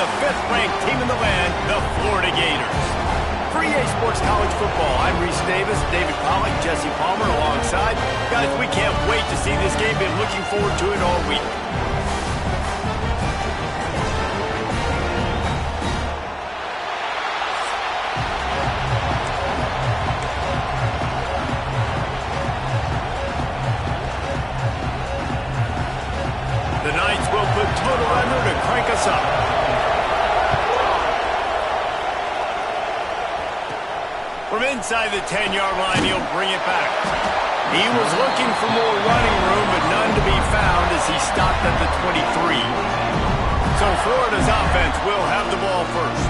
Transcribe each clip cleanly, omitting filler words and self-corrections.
the 5th-ranked team in the land, the Florida Gators. For EA Sports College Football, I'm Reese Davis, David Pollack, Jesse Palmer alongside. Guys, we can't wait to see this game. Been looking forward to it all week. The Knights will put total under to crank us up. From inside the 10-yard line, he'll bring it back. He was looking for more running room, but none to be found as he stopped at the 23. So Florida's offense will have the ball first.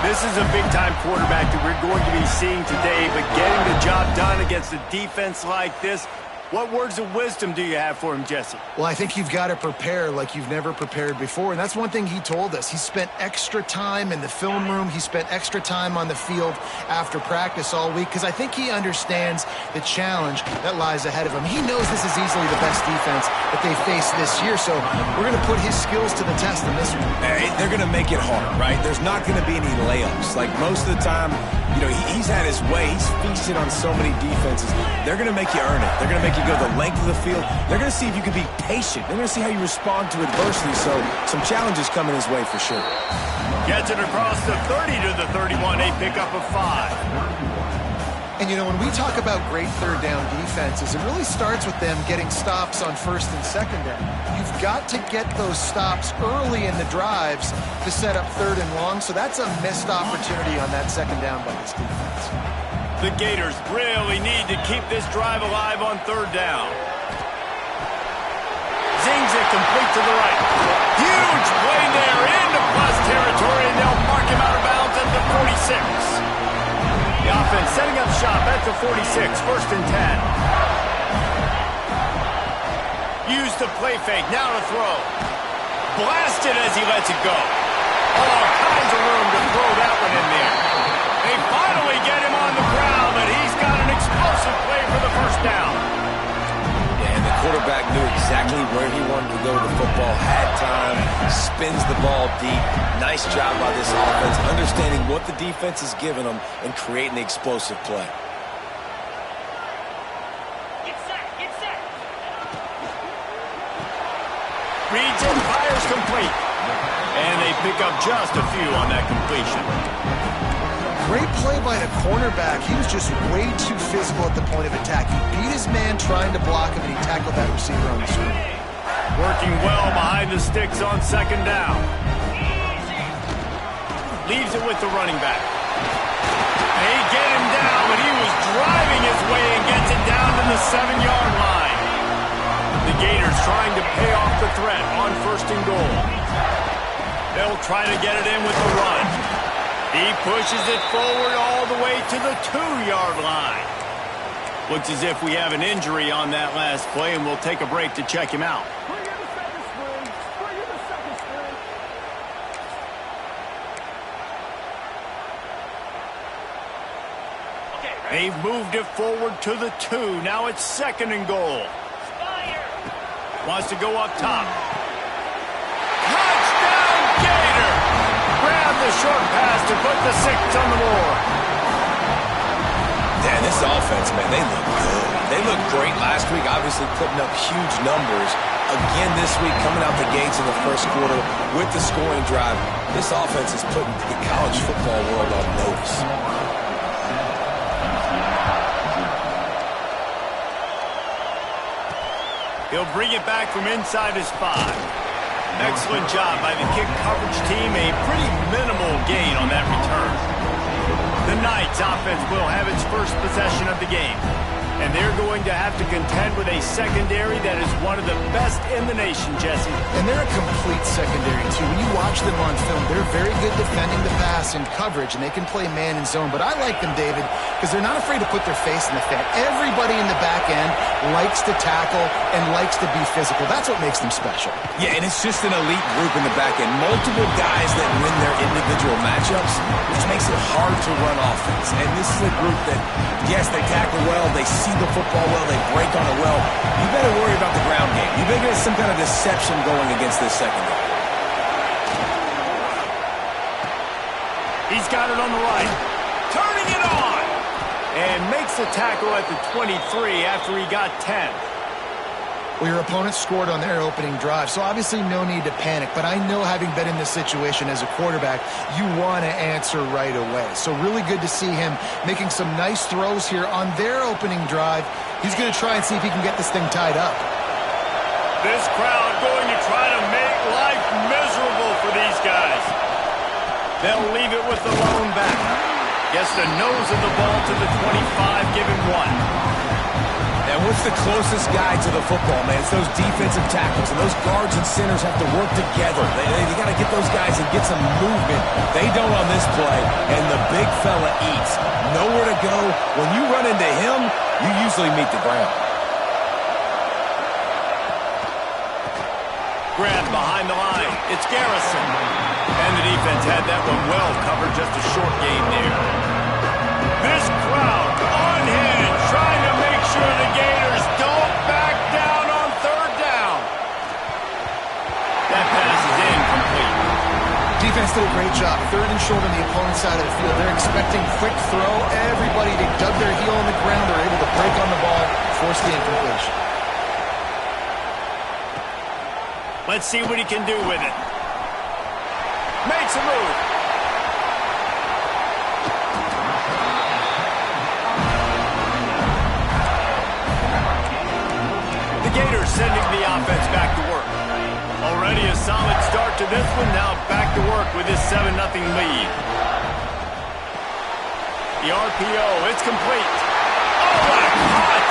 This is a big-time quarterback that we're going to be seeing today, but getting the job done against a defense like this, what words of wisdom do you have for him, Jesse? Well, I think you've got to prepare like you've never prepared before, and that's one thing he told us. He spent extra time in the film room. He spent extra time on the field after practice all week because I think he understands the challenge that lies ahead of him. He knows this is easily the best defense that they face this year, so we're going to put his skills to the test in this one. Hey, they're going to make it hard, right? There's not going to be any layups. Like most of the time, you know, he's had his way. He's feasted on so many defenses. They're going to make you earn it. They're going to make you go the length of the field. They're going to see if you can be patient. They're going to see how you respond to adversity. So some challenges coming his way for sure. Gets it across the 30 to the 31, a pickup of 5. And, you know, when we talk about great third down defenses, it really starts with them getting stops on first and second down. You've got to get those stops early in the drives to set up third and long, so that's a missed opportunity on that second down by this defense. The Gators really need to keep this drive alive on third down. Zings it complete to the right. Huge play there into plus territory, and they'll mark him out of bounds at the 46. The offense setting up shop at the 46, first and 10. Use the play fake, now to throw. Blasted as he lets it go. All kinds of room to throw that one in there. They finally get him on the ground, but he's got an explosive play for the first down. Yeah, and the quarterback knew exactly where he wanted to go with the football, had time, spins the ball deep. Nice job by this offense, understanding what the defense is giving them and creating the explosive play. Get set, get set. Reads it, fires complete. And they pick up just a few on that completion. Great play by the cornerback. He was just way too physical at the point of attack. He beat his man trying to block him, and he tackled that receiver on the screen. Working well behind the sticks on second down. Leaves it with the running back. They get him down, but he was driving his way and gets it down to the 7-yard line. The Gators trying to pay off the threat on first and goal. They'll try to get it in with the run. He pushes it forward all the way to the 2-yard line. Looks as if we have an injury on that last play, and we'll take a break to check him out. They've moved it forward to the 2. Now it's second and goal. Wants to go up top. Touchdown, Gator! Grab the short pass to put the 6 on the board. Yeah, this offense, man, they look good. They looked great last week, obviously putting up huge numbers. Again this week, coming out the gates in the first quarter with the scoring drive. This offense is putting the college football world on notice. He'll bring it back from inside his 5. Excellent job by the kick coverage team. A pretty minimal gain on that return. The Knights offense will have its first possession of the game. And they're going to have to contend with a secondary that is one of the best in the nation, Jesse. And they're a complete secondary, too. When you watch them on film, they're very good defending the pass and coverage, and they can play man and zone. But I like them, David, because they're not afraid to put their face in the fan. Everybody in the back end likes to tackle and likes to be physical. That's what makes them special. Yeah, and it's just an elite group in the back end. Multiple guys that win their individual matchups, which makes it hard to run offense. And this is a group that, yes, they tackle well, they see the football well, they break on it well. You better worry about the ground game. You better get some kind of deception going against this secondary. He's got it on the right. Turning it on. And makes the tackle at the 23 after he got 10. Well, your opponent scored on their opening drive, so obviously no need to panic. But I know, having been in this situation as a quarterback, you want to answer right away. So really good to see him making some nice throws here on their opening drive. He's going to try and see if he can get this thing tied up. This crowd going to try to make life miserable for these guys. They'll leave it with the lone back. Gets the nose of the ball to the 25, give him 1. And what's the closest guy to the football, man? It's those defensive tackles, and those guards and centers have to work together. They got to get those guys and get some movement. They don't on this play, and the big fella eats. Nowhere to go. When you run into him, you usually meet the ground. Grab behind the line. It's Garrison. And the defense had that one well covered. Just a short gain there. This crowd on hand, trying to make sure the Gators don't back down on 3rd down. That pass is incomplete. Defense did a great job. 3rd and short on the opponent's side of the field. They're expecting quick throw. Everybody, they dug their heel on the ground. They're able to break on the ball, force the incompletion. Let's see what he can do with it. Makes a move. The Gators sending the offense back to work. Already a solid start to this one. Now back to work with this 7-0 lead. The RPO, it's complete. Oh, what a cut!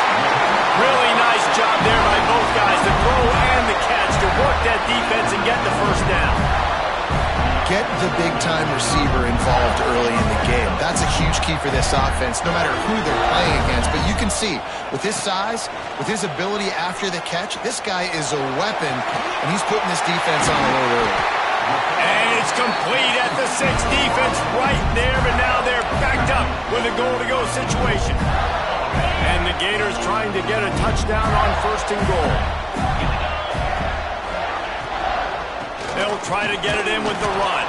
Really nice job there by both guys, the throw and the catch, to work that defense and get the 1st down. Get the big-time receiver involved early in the game. That's a huge key for this offense, no matter who they're playing against. But you can see, with his size, with his ability after the catch, this guy is a weapon, and he's putting this defense on alert early. And it's complete at the 6. Defense right there, but now they're backed up with a goal-to-go situation. And the Gators trying to get a touchdown on 1st and goal. They'll try to get it in with the run.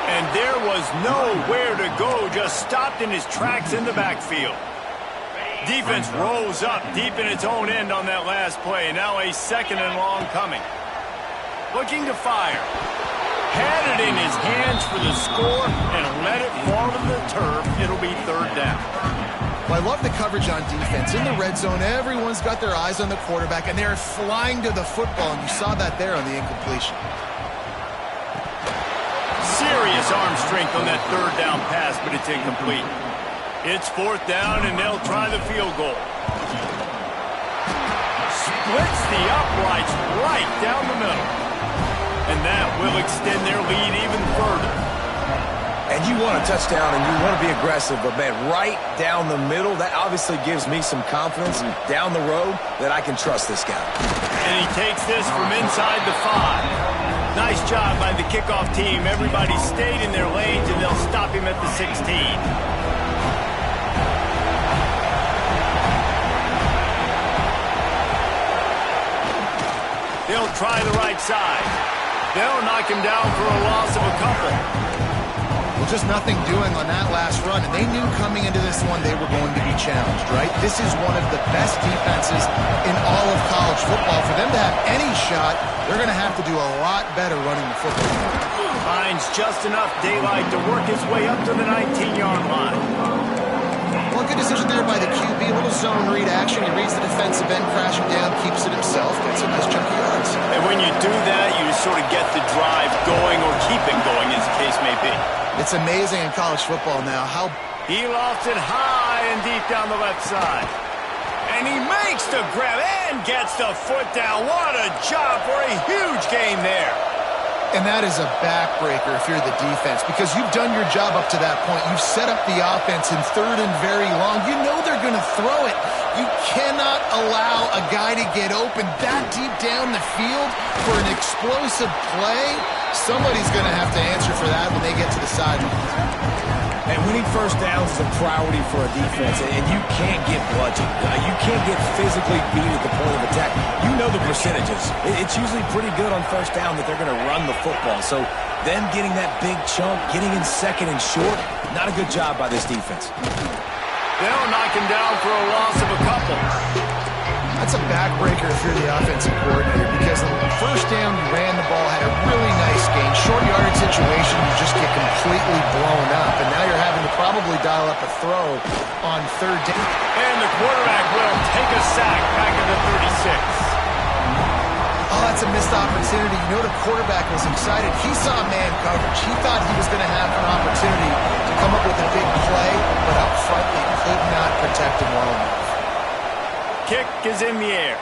And there was nowhere to go, just stopped in his tracks in the backfield. Defense rose up deep in its own end on that last play. Now a 2nd and long coming. Looking to fire. Had it in his hands for the score and let it fall to the turf. It'll be 3rd down. Well, I love the coverage on defense. In the red zone, everyone's got their eyes on the quarterback, and they're flying to the football, and you saw that there on the incompletion. Serious arm strength on that 3rd down pass, but it's incomplete. It's 4th down, and they'll try the field goal. Splits the uprights right down the middle. And that will extend their lead even further. And you want a touchdown and you want to be aggressive, but, man, right down the middle, that obviously gives me some confidence down the road that I can trust this guy. And he takes this from inside the 5. Nice job by the kickoff team. Everybody stayed in their lanes, and they'll stop him at the 16. They'll try the right side. They'll knock him down for a loss of a couple. Well, just nothing doing on that last run, and they knew coming into this one they were going to be challenged, right? This is one of the best defenses in all of college football. For them to have any shot, they're going to have to do a lot better running the football. Finds just enough daylight to work his way up to the 19-yard line. Well, good decision there by the QB. A little zone read action. He reads the defensive end crashing down, keeps it himself, gets a nice chunk of yards. And when you do that, you sort of get the drive going, or keep it going, as the case may be. It's amazing in college football now how he lofts it high and deep down the left side. And he makes the grab and gets the foot down. What a job for a huge gain there. And that is a backbreaker if you're the defense, because you've done your job up to that point. You've set up the offense in 3rd and very long. You know they're going to throw it. You cannot allow a guy to get open that deep down the field for an explosive play. Somebody's going to have to answer for that when they get to the sidelines. And winning 1st downs is a priority for a defense, and you can't get bludgeoned. You can't get physically beat at the point of attack. You know the percentages. It's usually pretty good on 1st down that they're going to run the football. So Them getting that big chunk, getting in second and short, not a good job by this defense. They'll knock him down for a loss of a couple. That's a backbreaker if you're the offensive coordinator, because the first down you ran the ball, had a really nice gain. Short yardage situation, you just get completely blown up. And now you're having to probably dial up a throw on third down. And the quarterback will take a sack back at the 36. Oh, that's a missed opportunity. You know the quarterback was excited. He saw man coverage. He thought he was going to have an opportunity to come up with a big play, but up front they could not protect him well enough. Kick is in the air.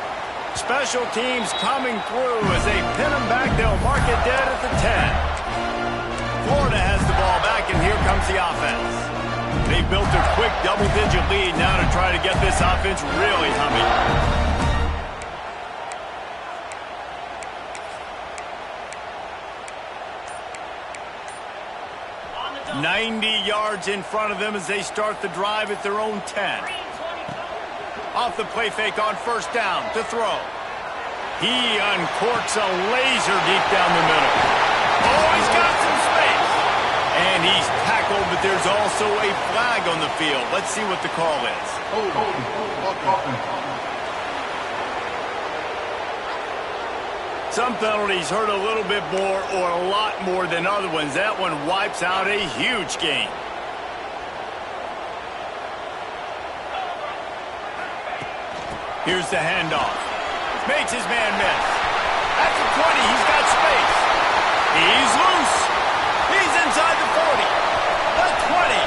Special teams coming through as they pin him back. They'll mark it dead at the 10. Florida has the ball back, and here comes the offense. They built a quick double-digit lead now to try to get this offense really humming. 90 yards in front of them as they start the drive at their own 10. Off the play fake on first down to throw. He uncorks a laser deep down the middle. Oh, he's got some space. And he's tackled, but there's also a flag on the field. Let's see what the call is. Some penalties hurt a little bit more or a lot more than other ones. That one wipes out a huge game. Here's the handoff. Makes his man miss. At the 20, he's got space. He's loose. He's inside the 40. The 20.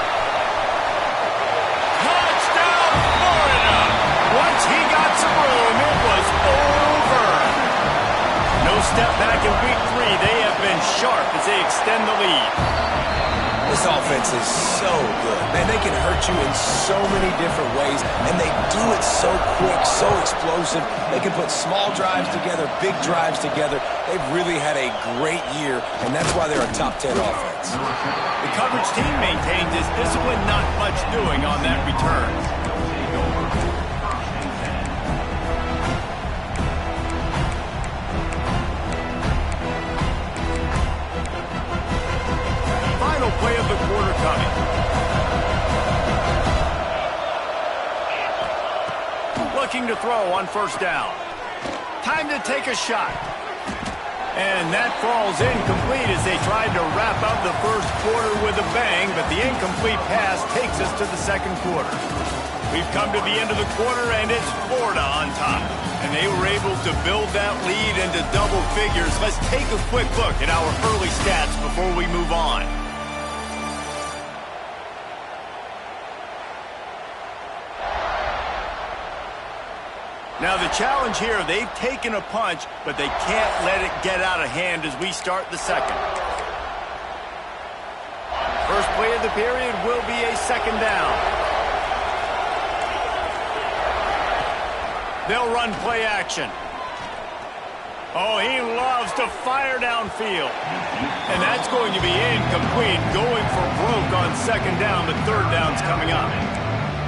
Touchdown, Florida. Once he got some room, it was over. No step back in week 3. They have been sharp as they extend the lead. This offense is so good. Man, they can hurt you in so many different ways, and they do it so quick, so explosive. They can put small drives together, big drives together. They've really had a great year, and that's why they're a top 10 offense. The coverage team maintains his discipline, not much doing on that return. Play of the quarter coming. Looking to throw on first down. Time to take a shot. And that falls incomplete as they tried to wrap up the first quarter with a bang, but the incomplete pass takes us to the second quarter. We've come to the end of the quarter, and it's Florida on top. And they were able to build that lead into double figures. Let's take a quick look at our early stats before we move on. Now the challenge here, they've taken a punch, but they can't let it get out of hand as we start the second. First play of the period will be a second down. They'll run play action. Oh, he loves to fire downfield. And that's going to be incomplete, going for broke on second down, but third down's coming up.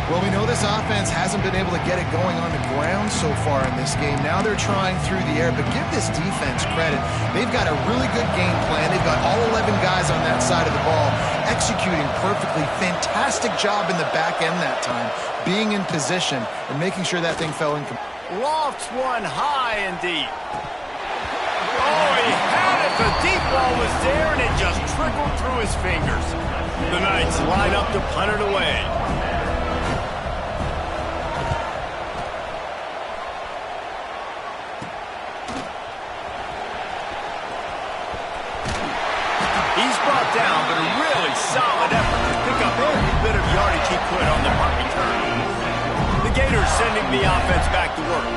Well, we know this offense hasn't been able to get it going on the ground so far in this game. Now they're trying through the air, but give this defense credit. They've got a really good game plan. They've got all 11 guys on that side of the ball executing perfectly. Fantastic job in the back end that time, being in position and making sure that thing fell in. Lofts one high and deep. Oh, he had it. The deep ball was there, and it just trickled through his fingers. The Knights line up to punt it away. Down, but a really solid effort to pick up every bit of yardage he could on the punt return. The Gators sending the offense back to work.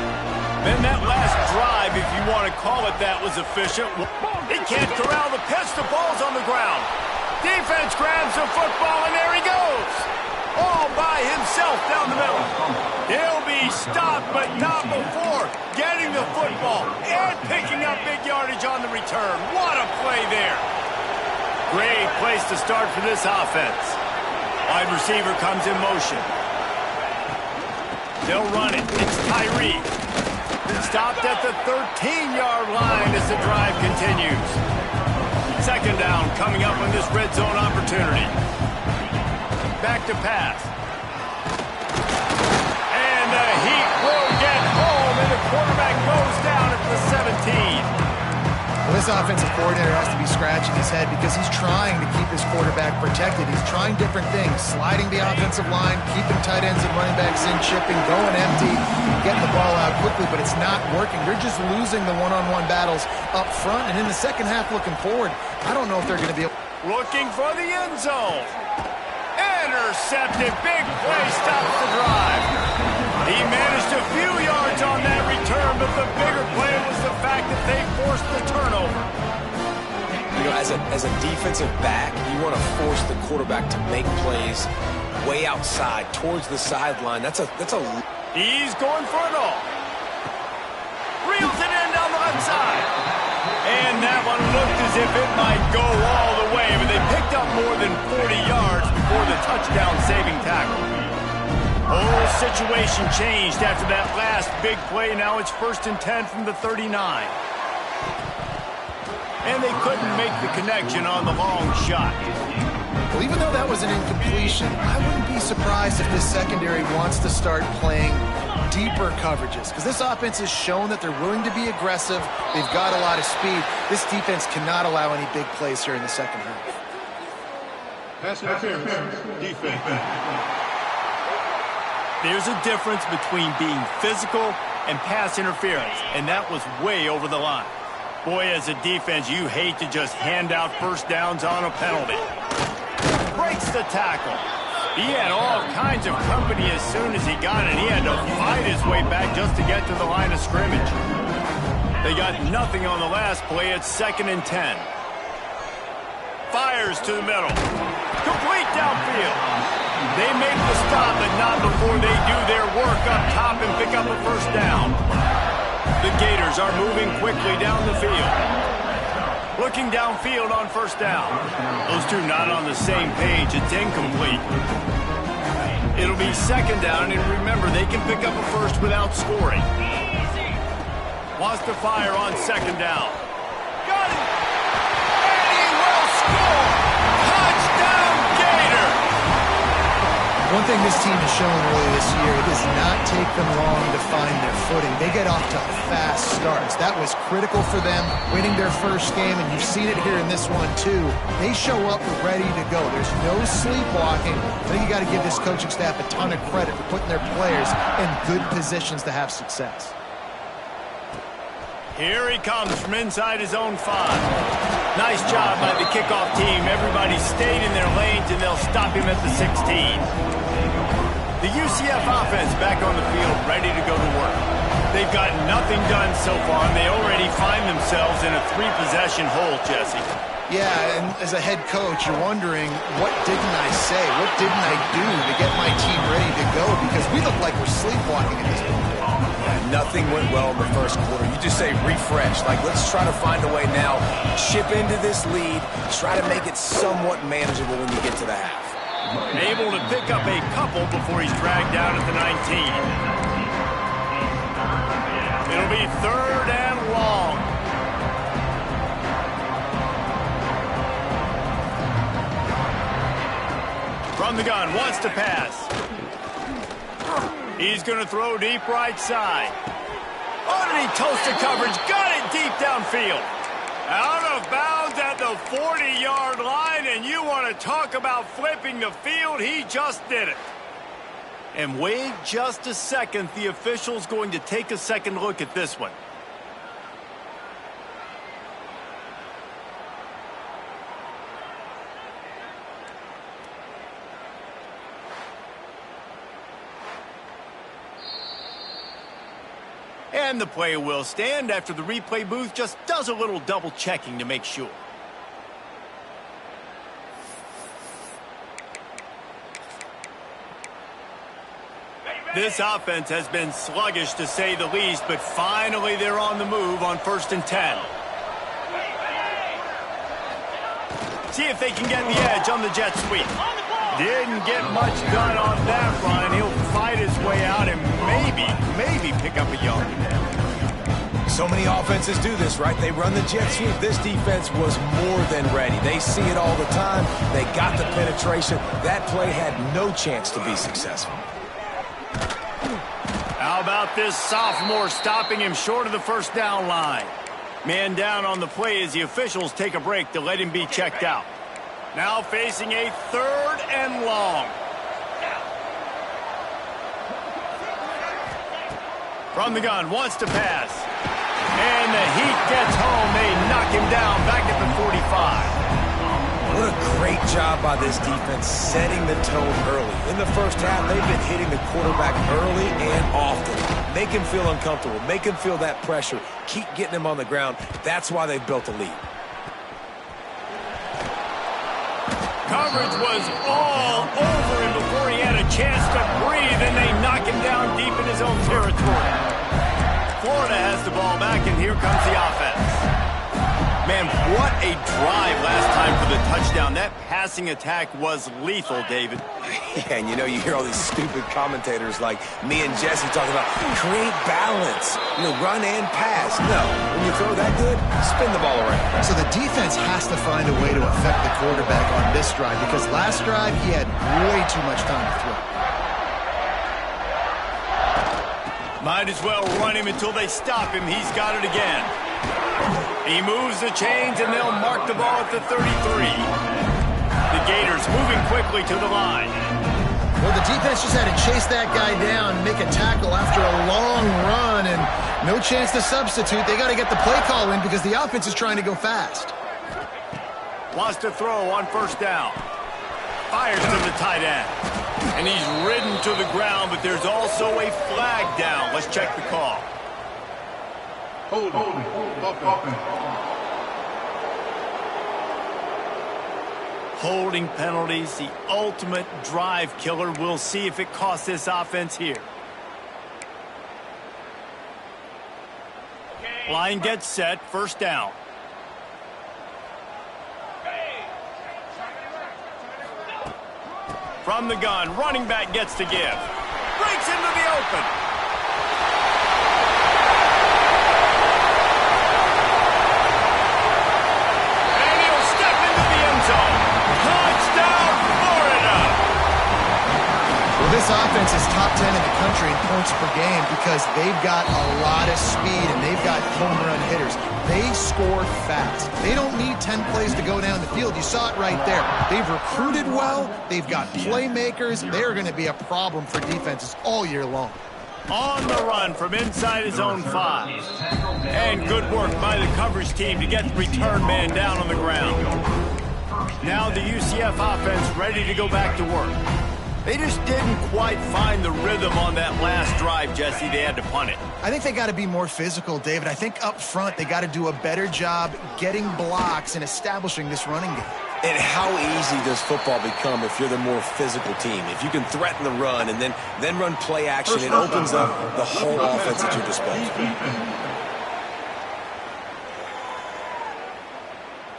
Then that last drive, if you want to call it that, was efficient. He can't corral the pitch. The ball's on the ground. Defense grabs the football, and there he goes. All by himself down the middle. He'll be stopped, but not before getting the football and picking up big yardage on the return. What a play there. Great place to start for this offense. Wide receiver comes in motion. They'll run it. It's Tyree. Stopped at the 13-yard line as the drive continues. Second down coming up on this red zone opportunity. Back to pass. And the Heat will get home, and the quarterback goes down at the 17. Well, this offensive coordinator has to be scratching his head because he's trying to keep his quarterback protected. He's trying different things, sliding the offensive line, keeping tight ends and running backs in, chipping, going empty, getting the ball out quickly, but it's not working. They're just losing the one-on-one battles up front, and in the second half looking forward, I don't know if they're going to be able. Looking for the end zone. Intercepted. Big play stops the drive. He managed a few yards on that return, but the bigger play was the fact that they forced the turnover. You know, as a defensive back, you want to force the quarterback to make plays way outside, towards the sideline. That's a. He's going for it all. Reels it in down the left side. And that one looked as if it might go all the way, but they picked up more than 40 yards before the touchdown-saving tackle. Whole situation changed after that last big play. Now it's 1st and 10 from the 39. And they couldn't make the connection on the long shot. Well, even though that was an incompletion, I wouldn't be surprised if this secondary wants to start playing deeper coverages, because this offense has shown that they're willing to be aggressive. They've got a lot of speed. This defense cannot allow any big plays here in the second half. Pass interference. Defense. There's a difference between being physical and pass interference, and that was way over the line. Boy, as a defense, you hate to just hand out first downs on a penalty. Breaks the tackle. He had all kinds of company as soon as he got it. He had to fight his way back just to get to the line of scrimmage. They got nothing on the last play. It's 2nd and 10. Fires to the middle. Complete downfield. They make the stop, but not before they do their work up top and pick up a first down. The Gators are moving quickly down the field. Looking downfield on first down. Those two not on the same page. It's incomplete. It'll be 2nd down, and remember, they can pick up a first without scoring. Wants to fire on 2nd down. Got it! And he will score! Touchdown, Gator! One thing this team has shown early this year, it does not take them long to find their footing. They get off to fast starts. That was critical for them, winning their first game, and you've seen it here in this one too. They show up ready to go. There's no sleepwalking. I think you got to give this coaching staff a ton of credit for putting their players in good positions to have success. Here he comes from inside his own 5. Nice job by the kickoff team. Everybody stayed in their lanes, and they'll stop him at the 16. The UCF offense back on the field, ready to go to work. They've got nothing done so far, and they already find themselves in a 3-possession hole, Jesse. Yeah, and as a head coach, you're wondering, what didn't I say? What didn't I do to get my team ready to go? Because we look like we're sleepwalking at this point. Yeah, nothing went well in the first quarter. You just say refresh. Like, let's try to find a way now. Chip into this lead. Try to make it somewhat manageable when you get to the half. Able to pick up a couple before he's dragged down at the 19. It'll be 3rd and long. From the gun, wants to pass. He's going to throw deep right side. Underneath toasted coverage, got it deep downfield. Out of bounds at the 40-yard line, and you want to talk about flipping the field, he just did it. And wait just a second, the official's going to take a second look at this one. And the play will stand after the replay booth just does a little double checking to make sure. This offense has been sluggish to say the least, but finally they're on the move on 1st and 10. See if they can get the edge on the jet sweep. Didn't get much done on that run. He'll fight his way out and maybe pick up a yard. So many offenses do this, right? They run the jet sweep. This defense was more than ready. They see it all the time. They got the penetration. That play had no chance to be successful. How about this sophomore stopping him short of the first down line? Man down on the play as the officials take a break to let him be checked out. Now facing a 3rd and long. From the gun, wants to pass. And the heat gets home. They knock him down back at the 45. What a great job by this defense setting the tone early. In the first half, they've been hitting the quarterback early and often. Make him feel uncomfortable. Make him feel that pressure. Keep getting him on the ground. That's why they've built a lead. Coverage was all over him before he had a chance to breathe, and they knock him down deep in his own territory. Florida has the ball back, and here comes the offense. Man, what a drive last time for the touchdown. That passing attack was lethal, David. Yeah, and you know, you hear all these stupid commentators like me and Jesse talking about create balance, run and pass. No, when you throw that good, spin the ball around. So the defense has to find a way to affect the quarterback on this drive because last drive he had way too much time to throw. Might as well run him until they stop him. He's got it again. He moves the chains, and they'll mark the ball at the 33. The Gators moving quickly to the line. Well, the defense just had to chase that guy down and make a tackle after a long run, and no chance to substitute. They got to get the play call in because the offense is trying to go fast. Wants to throw on first down. Fires to the tight end. And he's ridden to the ground, but there's also a flag down. Let's check the call. Holding penalties, the ultimate drive killer. We'll see if it costs this offense here. Line gets set, first down. From the gun, running back gets to give. Breaks into the open. And he'll step into the end zone. Touchdown, Florida! Well, this offense is top 10 in the country in points per game because they've got a lot of speed and they've got home run hitters. They score fast. They don't need 10 plays to go down the field. You saw it right there. They've recruited well. They've got playmakers. They're going to be a problem for defenses all year long. On the run from inside his own 5. And good work by the coverage team to get the return man down on the ground. Now the UCF offense ready to go back to work. They just didn't quite find the rhythm on that last drive, Jesse. They had to punt it. I think they got to be more physical, David. I think up front they got to do a better job getting blocks and establishing this running game. And how easy does football become if you're the more physical team? If you can threaten the run and then run play action, it opens up the whole offense at your disposal.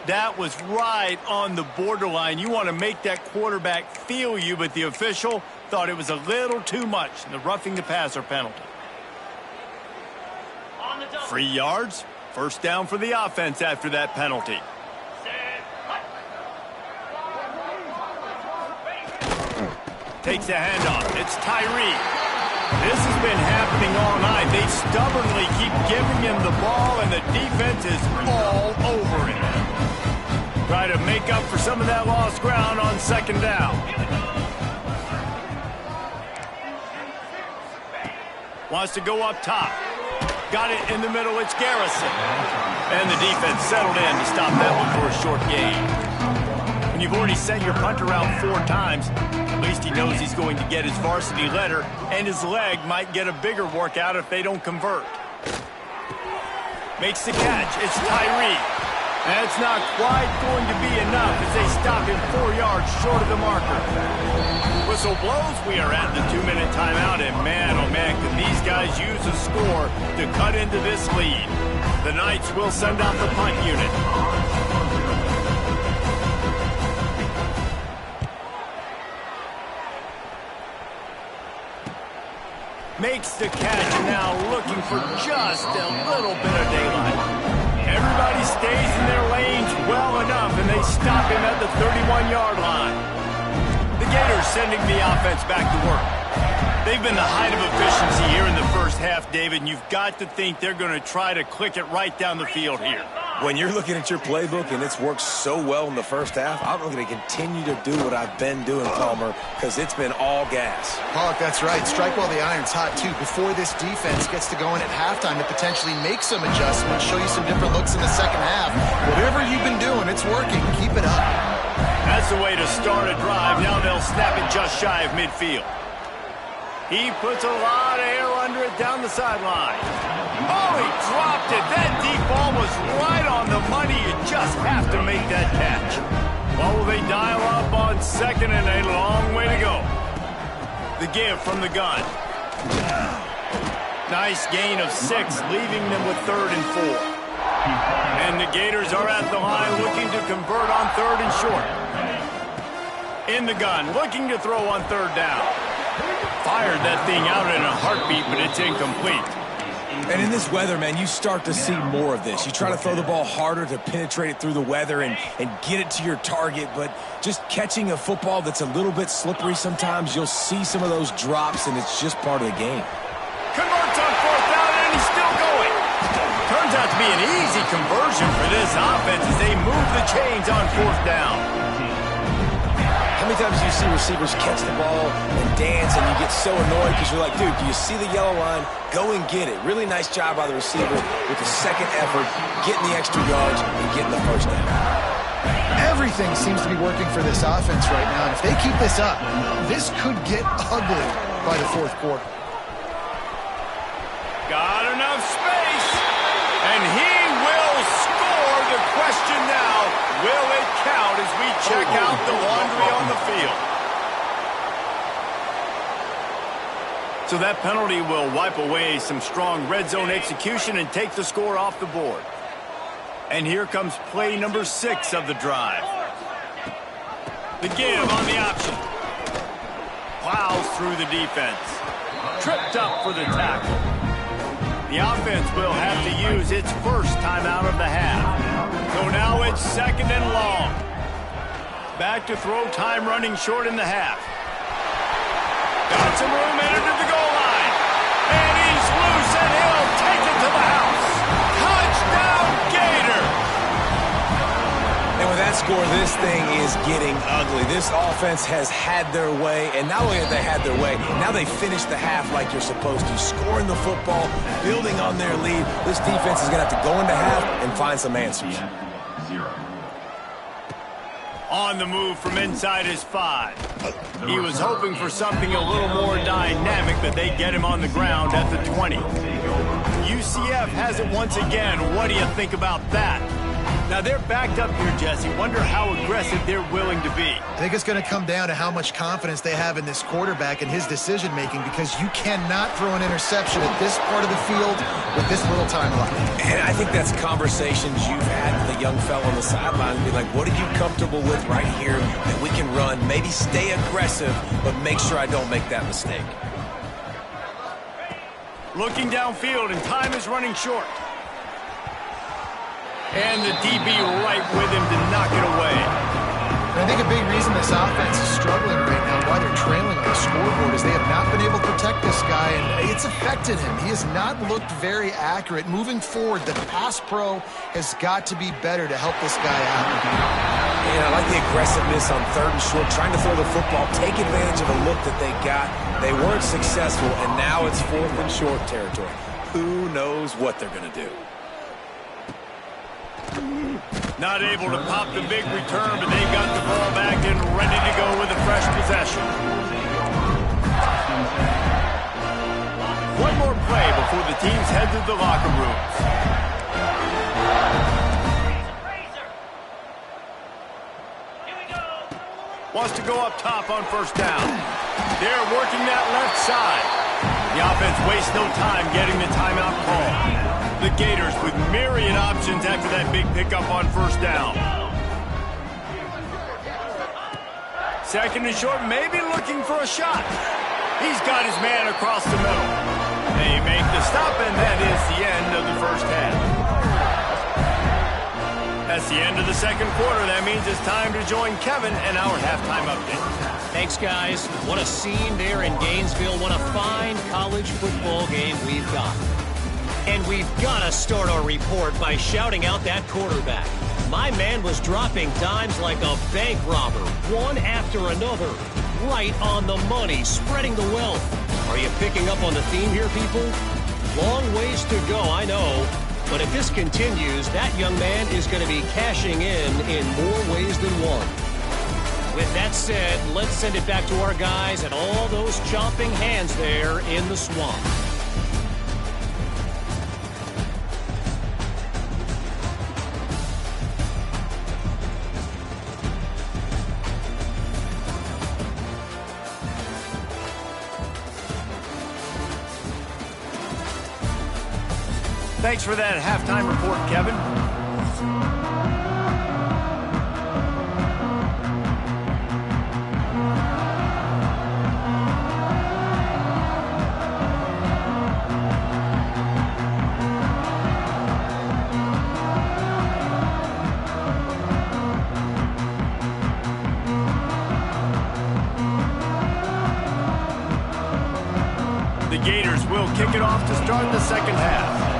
That was right on the borderline. You want to make that quarterback feel you, but the official thought it was a little too much. The roughing the passer penalty. 3 yards. First down for the offense after that penalty. Takes a handoff. It's Tyree. This has been happening all night. They stubbornly keep giving him the ball, and the defense is all over it. Try to make up for some of that lost ground on second down. Wants to go up top. Got it in the middle. It's Garrison. And the defense settled in to stop that one for a short gain. When you've already sent your punter out 4 times, at least he knows he's going to get his varsity letter, and his leg might get a bigger workout if they don't convert. Makes the catch. It's Tyree. That's not quite going to be enough as they stop him 4 yards short of the marker. Whistle blows. We are at the 2-minute timeout, and man, oh man, can these guys use a score to cut into this lead. The Knights will send out the punt unit. Makes the catch, now looking for just a little bit of daylight. Everybody stays in their lanes well enough, and they stop him at the 31-yard line. The Gators sending the offense back to work. They've been the height of efficiency here in the first half, David, and you've got to think they're going to try to click it right down the field here. When you're looking at your playbook and it's worked so well in the first half, I'm going to continue to do what I've been doing, Palmer, because it's been all gas. Hawk, that's right. Strike while the iron's hot, too. Before this defense gets to going at halftime to potentially make some adjustments, show you some different looks in the second half. Whatever you've been doing, it's working. Keep it up. That's the way to start a drive. Now they'll snap it just shy of midfield. He puts a lot of air under it down the sideline. Oh, he dropped it. That deep ball was right on the money. You just have to make that catch. Well, will they dial up on second and a long way to go? The give from the gun. Nice gain of 6, leaving them with 3rd and 4. And the Gators are at the line looking to convert on 3rd and short. In the gun, looking to throw on 3rd down. Fired that thing out in a heartbeat, but it's incomplete. And in this weather, man, you start to see more of this. You try to throw the ball harder to penetrate it through the weather and get it to your target, but just catching a football that's a little bit slippery sometimes, you'll see some of those drops, and it's just part of the game. Converts on 4th down, and he's still going. Turns out to be an easy conversion for this offense as they move the chains on 4th down. How many times do you see receivers catch the ball and dance and you get so annoyed because you're like, dude, do you see the yellow line? Go and get it. Really nice job by the receiver with the second effort, getting the extra yards and getting the 1st down. Everything seems to be working for this offense right now. And if they keep this up, this could get ugly by the 4th quarter. Got enough space, and he will score. The question now, will it count as we check out the laundry on the field? So that penalty will wipe away some strong red zone execution and take the score off the board. And here comes play number 6 of the drive. The give on the option. Plows through the defense. Tripped up for the tackle. The offense will have to use its first timeout of the half. So now it's 2nd and long. Back to throw, time running short in the half. Got some room headed to the goal line. And he's loose, and he'll take it to the house. Touchdown, Gator! And with that score, this thing is getting ugly. This offense has had their way, and not only have they had their way, now they finish the half like you're supposed to, scoring the football, building on their lead. This defense is going to have to go into half and find some answers. On the move from inside his 5. He was hoping for something a little more dynamic, but they get him on the ground at the 20. UCF has it once again. What do you think about that? Now they're backed up here, Jesse. Wonder how aggressive they're willing to be. I think it's going to come down to how much confidence they have in this quarterback and his decision-making, because you cannot throw an interception at this part of the field with this little time left. And I think that's conversations you've had with a young fellow on the sideline. Be like, what are you comfortable with right here that we can run? Maybe stay aggressive, but make sure I don't make that mistake. Looking downfield, and time is running short. And the DB right with him to knock it away. And I think a big reason this offense is struggling right now, why they're trailing on the scoreboard, is they have not been able to protect this guy, and it's affected him. He has not looked very accurate. Moving forward, the pass pro has got to be better to help this guy out. And I like the aggressiveness on 3rd and short, trying to throw the football, take advantage of a look that they got. They weren't successful, and now it's 4th and short territory. Who knows what they're going to do? Not able to pop the big return, but they've got the ball back and ready to go with a fresh possession. One more play before the teams head to the locker rooms. Wants to go up top on 1st down. They're working that left side. The offense wastes no time getting the timeout call. The Gators with myriad options after that big pickup on 1st down. 2nd and short, maybe looking for a shot. He's got his man across the middle. They make the stop, and that is the end of the first half. That's the end of the second quarter. That means it's time to join Kevin and our halftime update. Thanks, guys. What a scene there in Gainesville. What a fine college football game we've got. And we've got to start our report by shouting out that quarterback. My man was dropping dimes like a bank robber, one after another, right on the money, spreading the wealth. Are you picking up on the theme here, people? Long ways to go, I know. But if this continues, that young man is going to be cashing in more ways than one. With that said, let's send it back to our guys and all those chomping hands there in the swamp. Thanks for that halftime report, Kevin. The Gators will kick it off to start the second half.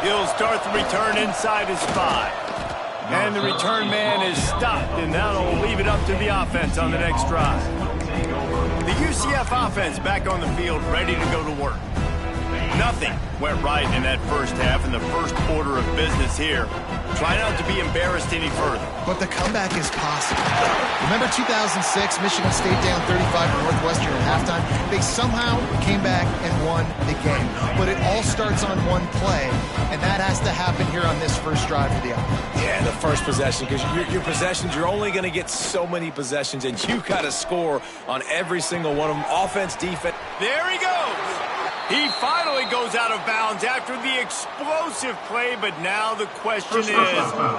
He'll start the return inside his 5. And the return man is stopped, and that'll leave it up to the offense on the next drive. The UCF offense back on the field, ready to go to work. Nothing went right in that first half in the first order of business here. Try not to be embarrassed any further. But the comeback is possible. Remember 2006, Michigan State down 35 to Northwestern at halftime? They somehow came back and won the game. But it all starts on one play, and that has to happen here on this first drive of the offense. Yeah, the first possession, because your possessions, you're only going to get so many possessions, and you've got to score on every single one of them. Offense, defense. There he goes. He finally goes out of bounds after the explosive play, but now the question is,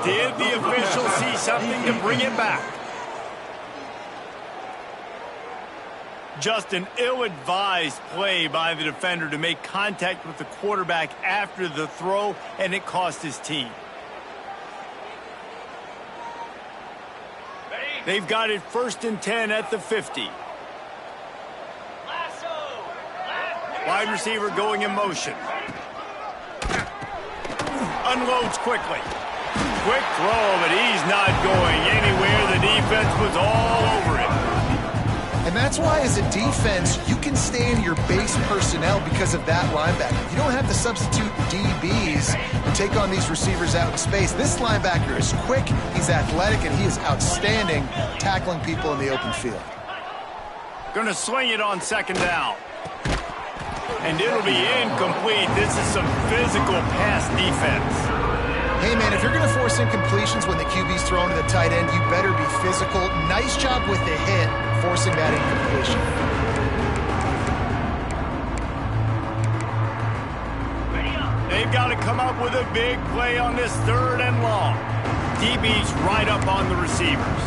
did the official see something to bring it back? Just an ill-advised play by the defender to make contact with the quarterback after the throw, and it cost his team. They've got it 1st and 10 at the 50. Wide receiver going in motion. Unloads quickly. Quick throw, but he's not going anywhere. The defense was all over him. And that's why, as a defense, you can stay in your base personnel because of that linebacker. You don't have to substitute DBs and take on these receivers out in space. This linebacker is quick, he's athletic, and he is outstanding tackling people in the open field. Gonna swing it on 2nd down. And it'll be incomplete. This is some physical pass defense. Hey, man, if you're going to force incompletions when the QB's thrown to the tight end, you better be physical. Nice job with the hit, forcing that incompletion. They've got to come up with a big play on this 3rd and long. DB's right up on the receivers.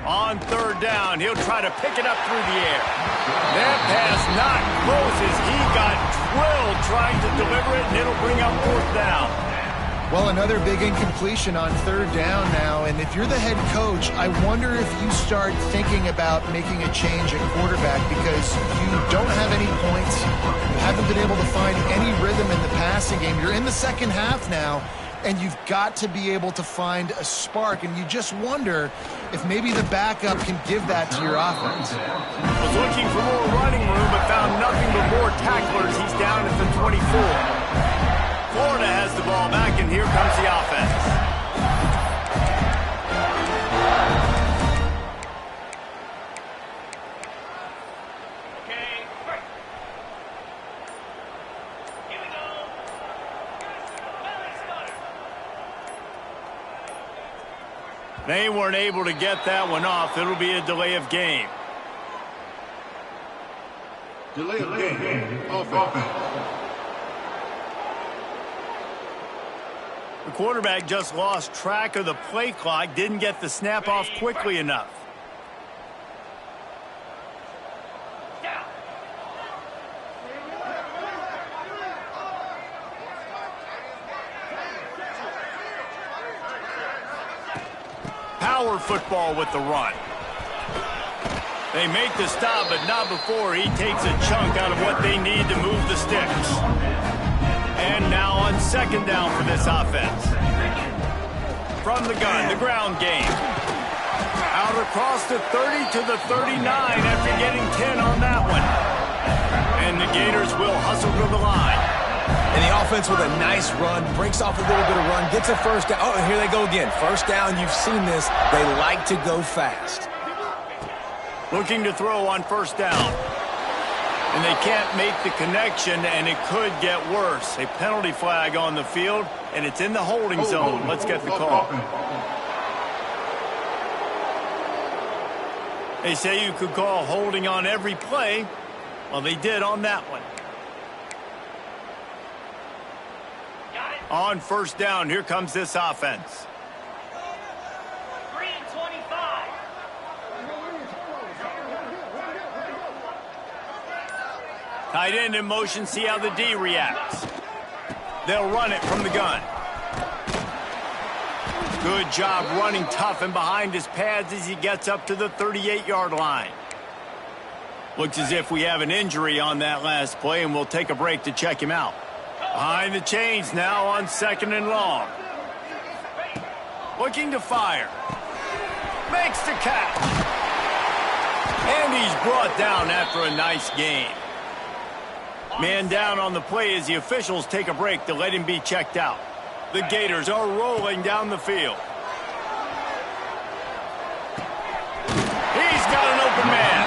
On 3rd down, he'll try to pick it up through the air. That pass not close as he got drilled trying to deliver it, and it'll bring up 4th down. Well, another big incompletion on 3rd down now, and if you're the head coach, I wonder if you start thinking about making a change at quarterback because you don't have any points. You haven't been able to find any rhythm in the passing game. You're in the second half now, and you've got to be able to find a spark, and you just wonder if maybe the backup can give that to your offense. Was looking for more running room, but found nothing but more tacklers. He's down at the 24. Florida has the ball back, and here comes the offense. They weren't able to get that one off. It'll be a delay of game. Delay of game. Offense. The quarterback just lost track of the play clock, didn't get the snap off quickly enough. Power football with the run. They make the stop, but not before he takes a chunk out of what they need to move the sticks. And now on second down for this offense. From the gun, the ground game. Out across the 30 to the 39 after getting 10 on that one. And the Gators will hustle to the line. And the offense with a nice run, breaks off a little bit of run, gets a first down. Oh, here they go again. First down, you've seen this. They like to go fast. Looking to throw on first down. And they can't make the connection, and it could get worse. A penalty flag on the field, and it's in the holding zone. Let's get the call. They say you could call holding on every play. Well, they did on that one. On first down, here comes this offense. 3 and 25. Tight end in motion, see how the D reacts. They'll run it from the gun. Good job running tough and behind his pads as he gets up to the 38-yard line. Looks as if we have an injury on that last play, and we'll take a break to check him out. Behind the chains now on second and long. Looking to fire. Makes the catch. And he's brought down after a nice gain. Man down on the play as the officials take a break to let him be checked out. The Gators are rolling down the field. He's got an open man.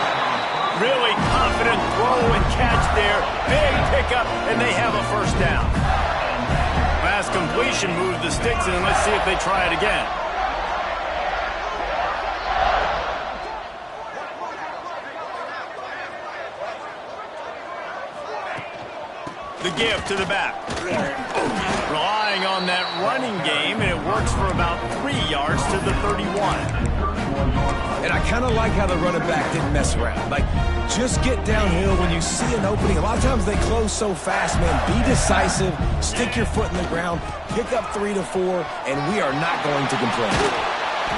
Really confident throw and catch there. Big pickup, and they have a first down. Last completion moved the sticks, and let's see if they try it again. The give to the back. Relying on that running game, and it works for about 3 yards to the 31. And I kind of like how the running back didn't mess around. Like, just get downhill when you see an opening. A lot of times they close so fast, man. Be decisive, stick your foot in the ground, pick up 3 to 4, and we are not going to complain.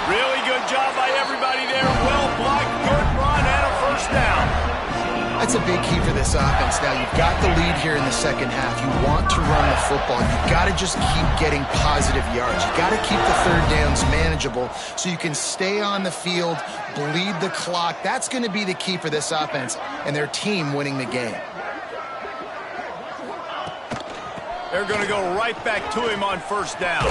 Really good job by everybody there. Well blocked, good run, and a first down. That's a big key for this offense. Now, you've got the lead here in the second half. You want to run the football. You've got to just keep getting positive yards. You've got to keep the third downs manageable so you can stay on the field, bleed the clock. That's going to be the key for this offense and their team winning the game. They're going to go right back to him on first down.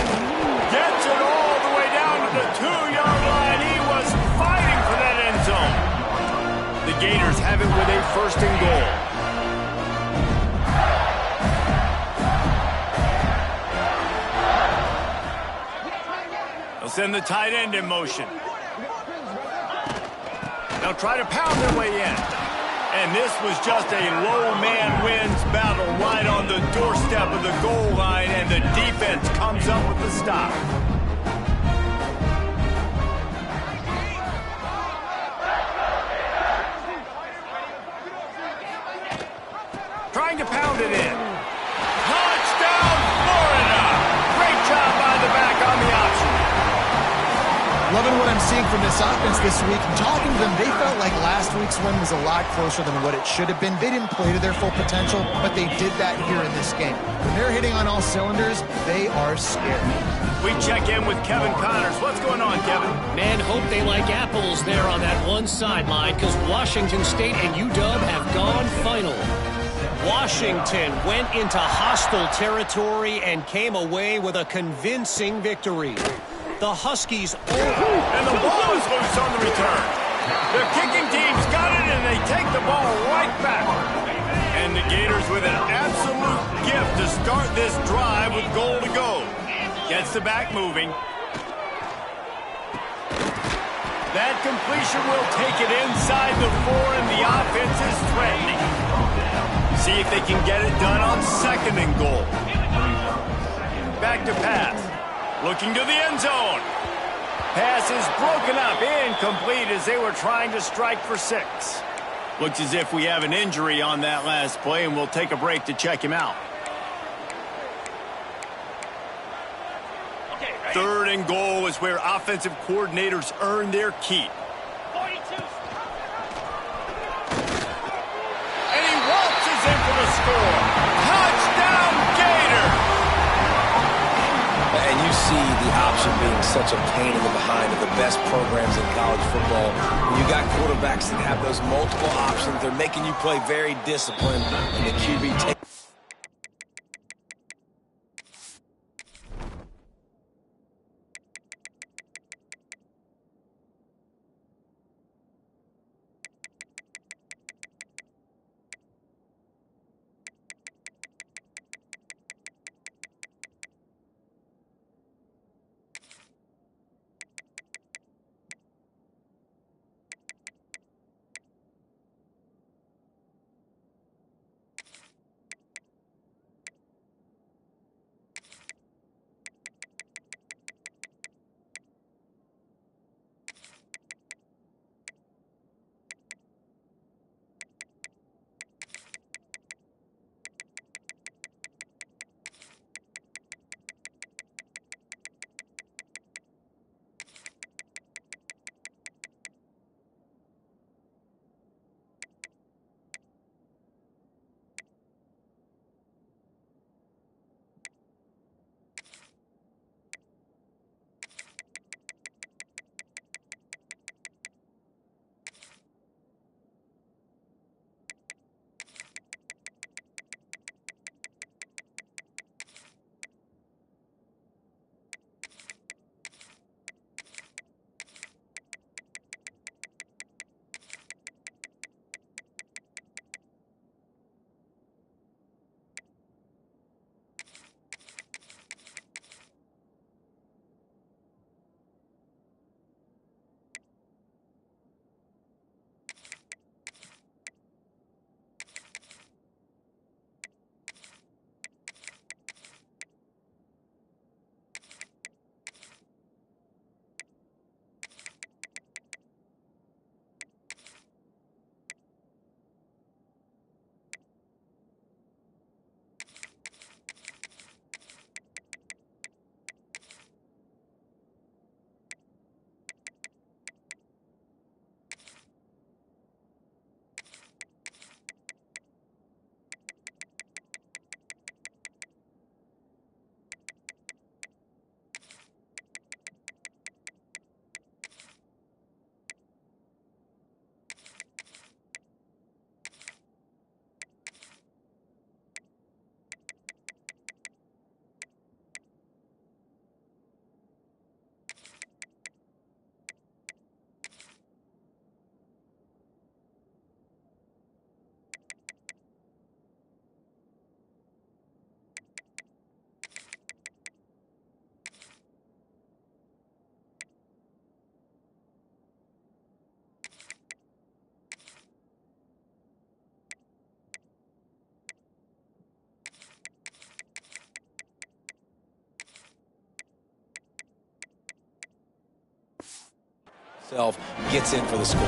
Gets it all the way down to the 2-yard line. He was fighting for that end zone. The Gators have it with a first and goal. They'll send the tight end in motion. They'll try to pound their way in. And this was just a low man wins battle right on the doorstep of the goal line, and the defense comes up with the stop. Trying to pound it in. Touchdown, Florida! Great job by the back on the option. Loving what I'm seeing from this offense this week. Talking to them, they felt like last week's win was a lot closer than what it should have been. They didn't play to their full potential, but they did that here in this game. When they're hitting on all cylinders, they are scary. We check in with Kevin Connors. What's going on, Kevin? Man, hope they like apples there on that one sideline, because Washington State and UW have gone final. Washington went into hostile territory and came away with a convincing victory. The Huskies and the ball is loose on the return. The kicking team's got it, and they take the ball right back. And the Gators with an absolute gift to start this drive with goal to go. Gets the back moving. That completion will take it inside the 4, and the offense is threatening. See if they can get it done on second and goal. Back to pass. Looking to the end zone. Pass is broken up, incomplete as they were trying to strike for 6. Looks as if we have an injury on that last play, and we'll take a break to check him out. Okay, ready? 3rd and goal is where offensive coordinators earn their keep. 42. And he waltzes in for the score. Touchdown, Gator! And you see the option being such a pain in the behind of the best programs in college football. When you got quarterbacks that have those multiple options, they're making you play very disciplined, and the QB takes. Gets in for the score.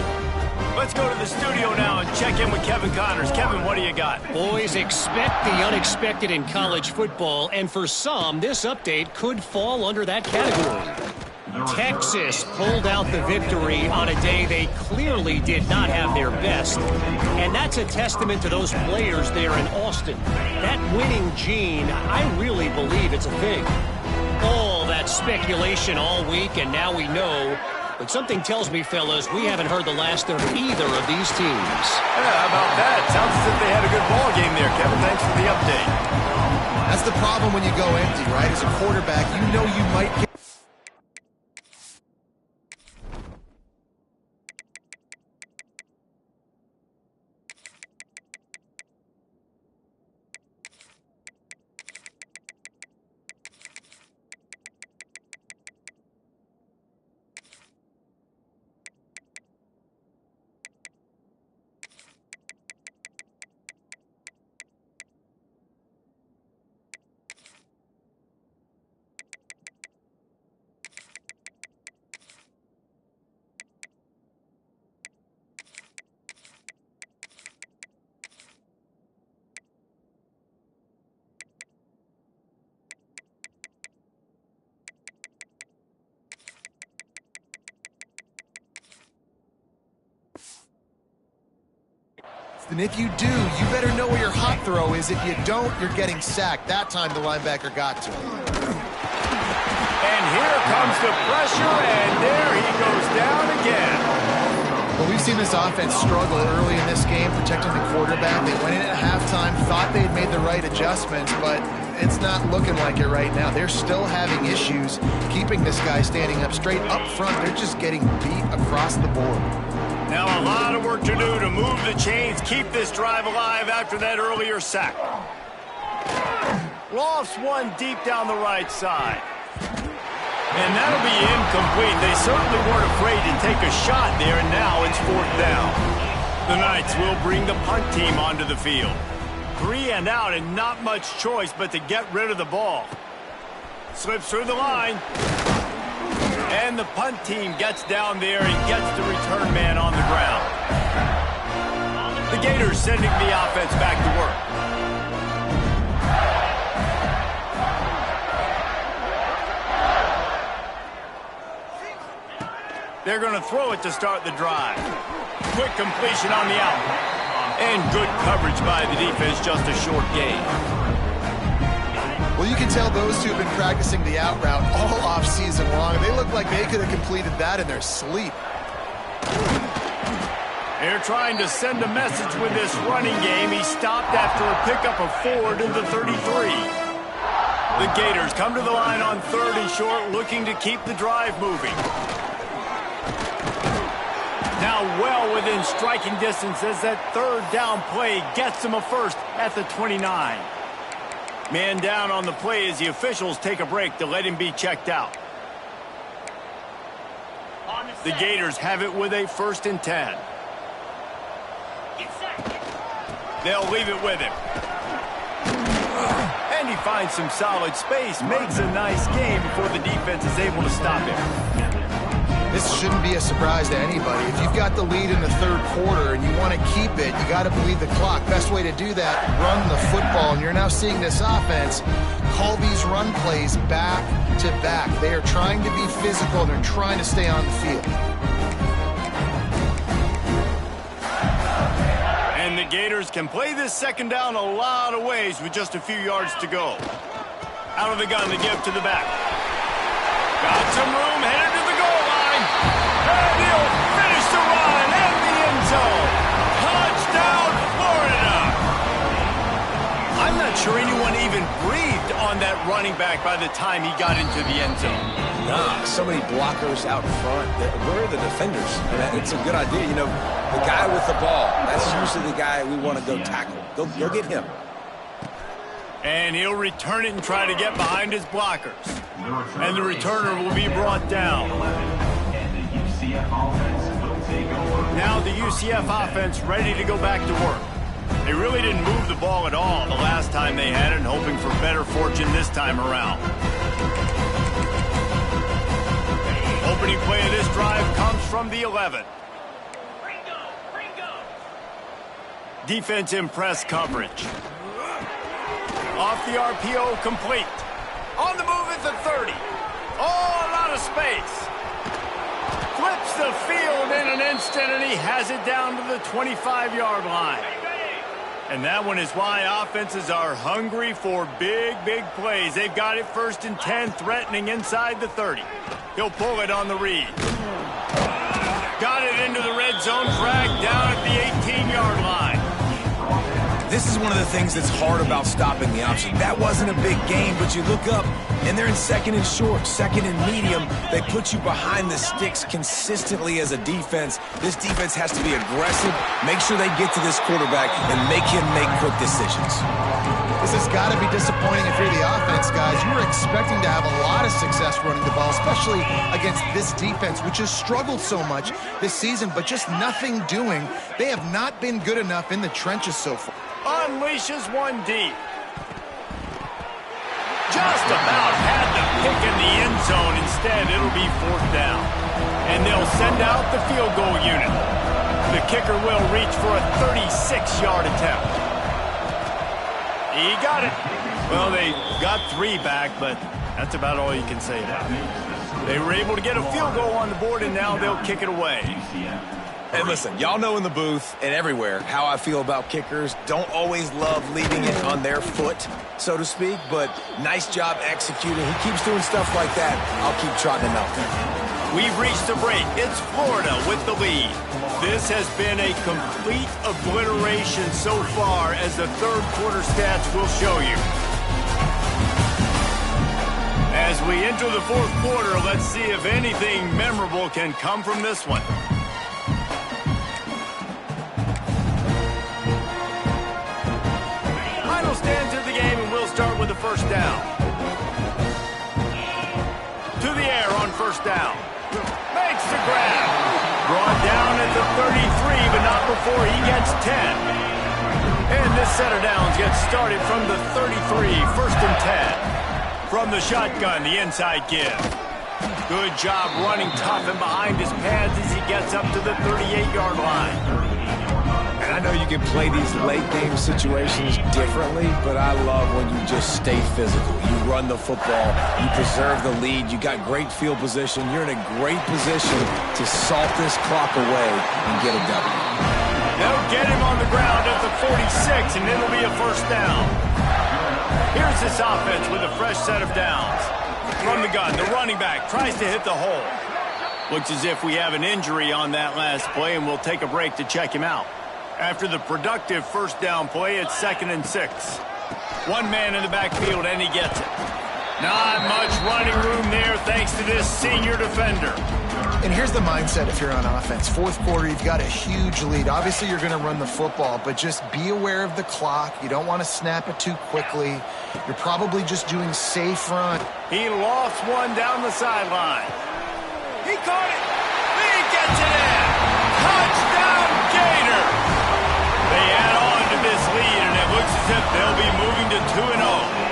Let's go to the studio now and check in with Kevin Connors. Kevin, what do you got? Boys, expect the unexpected in college football, and for some, this update could fall under that category. Texas pulled out the victory on a day they clearly did not have their best, and that's a testament to those players there in Austin. That winning gene, I really believe it's a thing. All that speculation all week, and now we know. But something tells me, fellas, we haven't heard the last of either of these teams. Yeah, how about that? Sounds as if they had a good ball game there, Kevin. Thanks for the update. That's the problem when you go empty, right? As a quarterback, you know you might get And if you do, you better know where your hot throw is. If you don't, you're getting sacked. That time the linebacker got to him. And here comes the pressure, and there he goes down again. Well, we've seen this offense struggle early in this game protecting the quarterback. They went in at halftime, thought they had made the right adjustments, but it's not looking like it right now. They're still having issues keeping this guy standing up straight up front. They're just getting beat across the board. Now a lot of work to do to move the chains, keep this drive alive after that earlier sack. Lofts one deep down the right side. And that'll be incomplete. They certainly weren't afraid to take a shot there, and now it's 4th down. The Knights will bring the punt team onto the field. 3 and out, and not much choice but to get rid of the ball. Slips through the line. And the punt team gets down there and gets the return man on the ground. The Gators sending the offense back to work. They're going to throw it to start the drive. Quick completion on the out. And good coverage by the defense, just a short gain. Well, you can tell those two have been practicing the out route all off-season long. They look like they could have completed that in their sleep. They're trying to send a message with this running game. He stopped after a pickup of 4 to the 33. The Gators come to the line on 3rd and short, looking to keep the drive moving. Now well within striking distance as that 3rd down play gets them a first at the 29. Man down on the play as the officials take a break to let him be checked out. The Gators have it with a 1st and 10. They'll leave it with him. And he finds some solid space, makes a nice game before the defense is able to stop him. This shouldn't be a surprise to anybody. If you've got the lead in the 3rd quarter and you want to keep it, you got to bleed the clock. Best way to do that, run the football. And you're now seeing this offense call these run plays back to back. They are trying to be physical. They're trying to stay on the field. And the Gators can play this 2nd down a lot of ways with just a few yards to go. Out of the gun, they give to the back. Got some room, headed to the goal line. And he'll finish the run at the end zone. Touchdown, Florida. I'm not sure anyone even breathed on that running back by the time he got into the end zone. Nah, so many blockers out front. Where are the defenders? And it's a good idea. You know, the guy with the ball, that's usually the guy we want to go tackle. Go get him. And he'll return it and try to get behind his blockers. And the returner will be brought down. Now the UCF offense ready to go back to work. They really didn't move the ball at all the last time they had it, and hoping for better fortune this time around. Opening play of this drive comes from the 11. Defense in press coverage. Off the RPO, complete. On the move at the 30. Oh, a lot of space. Flips the field in an instant, and he has it down to the 25-yard line. And that one is why offenses are hungry for big, big plays. They've got it 1st and 10, threatening inside the 30. He'll pull it on the read. Got it into the red zone, dragged down at the 18-yard line. This is one of the things that's hard about stopping the option. That wasn't a big game, but you look up, and they're in 2nd and short, 2nd and medium. They put you behind the sticks consistently as a defense. This defense has to be aggressive, make sure they get to this quarterback, and make him make quick decisions. This has got to be disappointing if you're the offense, guys. You were expecting to have a lot of success running the ball, especially against this defense, which has struggled so much this season, but just nothing doing. They have not been good enough in the trenches so far. Unleashes one deep. Just about had the pick in the end zone. Instead, it'll be 4th down. And they'll send out the field goal unit. The kicker will reach for a 36-yard attempt. He got it. Well, they got 3 back, but that's about all you can say about it. They were able to get a field goal on the board, and now they'll kick it away. And listen, y'all know in the booth and everywhere how I feel about kickers. Don't always love leaving it on their foot, so to speak, but nice job executing. He keeps doing stuff like that. I'll keep trotting him out there. We've reached the break. It's Florida with the lead. This has been a complete obliteration so far, as the third quarter stats will show you. As we enter the fourth quarter, let's see if anything memorable can come from this one. Final stance of the game, and we'll start with the first down. To the air on first down. Makes the grab. Brought down at the 33, but not before he gets 10. And this set of downs gets started from the 33, first and 10. From the shotgun, the inside give. Good job running tough and behind his pads as he gets up to the 38-yard line. And I know you can play these late game situations differently, but I love when you just stay physical. You run the football, you preserve the lead, you got great field position. You're in a great position to salt this clock away and get a W. They'll get him on the ground at the 46, and it'll be a first down. Here's this offense with a fresh set of downs. From the gun, the running back tries to hit the hole. Looks as if we have an injury on that last play, and we'll take a break to check him out. After the productive first down play, it's 2nd and 6. One man in the backfield, and he gets it. Not much running room there thanks to this senior defender. And here's the mindset if you're on offense. Fourth quarter, you've got a huge lead. Obviously, you're going to run the football, but just be aware of the clock. You don't want to snap it too quickly. You're probably just doing safe run. He lost one down the sideline. He caught it. He gets it in. Touchdown, Gator. They add on to this lead, and it looks as if they'll be moving to 2-0.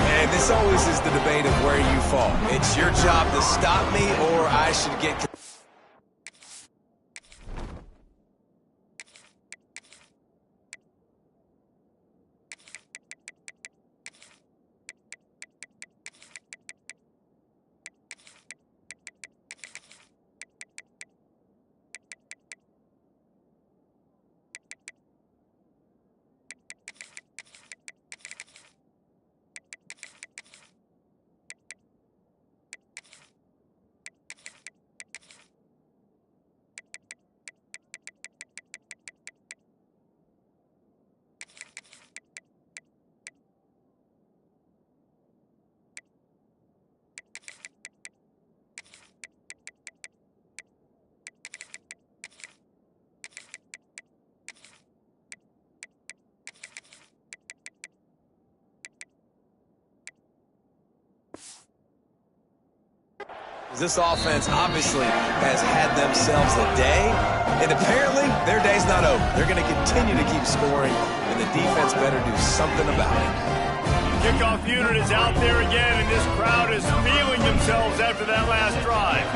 And this always is the debate of where you fall. It's your job to stop me, or I should get... This offense obviously has had themselves a day, and apparently their day's not over. They're going to continue to keep scoring, and the defense better do something about it. Kickoff unit is out there again, and this crowd is feeling themselves after that last drive.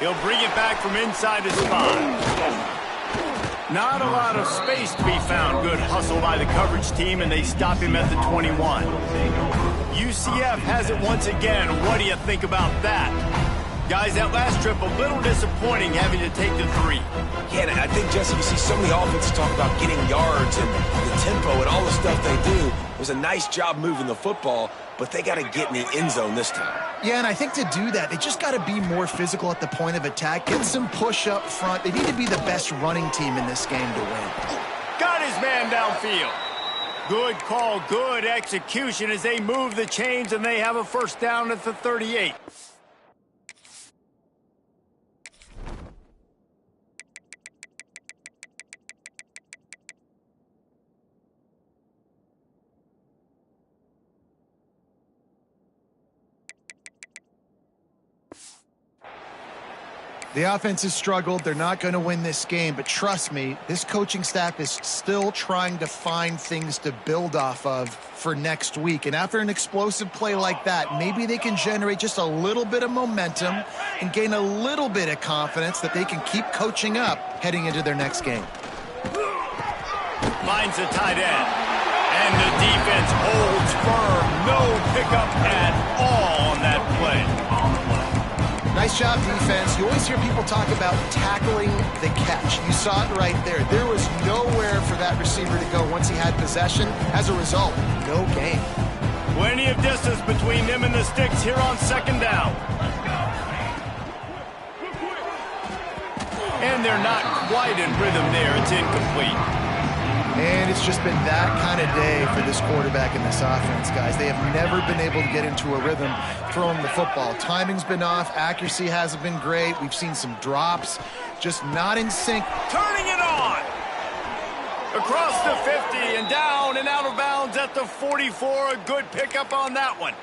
He'll bring it back from inside his 5. Not a lot of space to be found. Good hustle by the coverage team, and they stop him at the 21. UCF has it once again. What do you think about that? Guys, that last trip a little disappointing, having to take the 3. Yeah, and I think, Jesse, you see so many offenses talk about getting yards and the tempo and all the stuff they do. It was a nice job moving the football, but they got to get in the end zone this time. Yeah, and I think to do that, they just got to be more physical at the point of attack. Get some push up front. They need to be the best running team in this game to win. Got his man downfield. Good call, good execution as they move the chains, and they have a first down at the 38. The offense has struggled. They're not going to win this game, but trust me, this coaching staff is still trying to find things to build off of for next week. And after an explosive play like that, maybe they can generate just a little bit of momentum and gain a little bit of confidence that they can keep coaching up heading into their next game. Finds the tight end. And the defense holds firm. No pickup at all on that play. Nice job, defense. You always hear people talk about tackling the catch. You saw it right there. There was nowhere for that receiver to go once he had possession. As a result, no gain. Plenty of distance between them and the sticks here on second down. And they're not quite in rhythm there. It's incomplete. And it's just been that kind of day for this quarterback and this offense, guys. They have never been able to get into a rhythm throwing the football. Timing's been off. Accuracy hasn't been great. We've seen some drops. Just not in sync. Turning it on. Across the 50 and down and out of bounds at the 44. A good pickup on that one.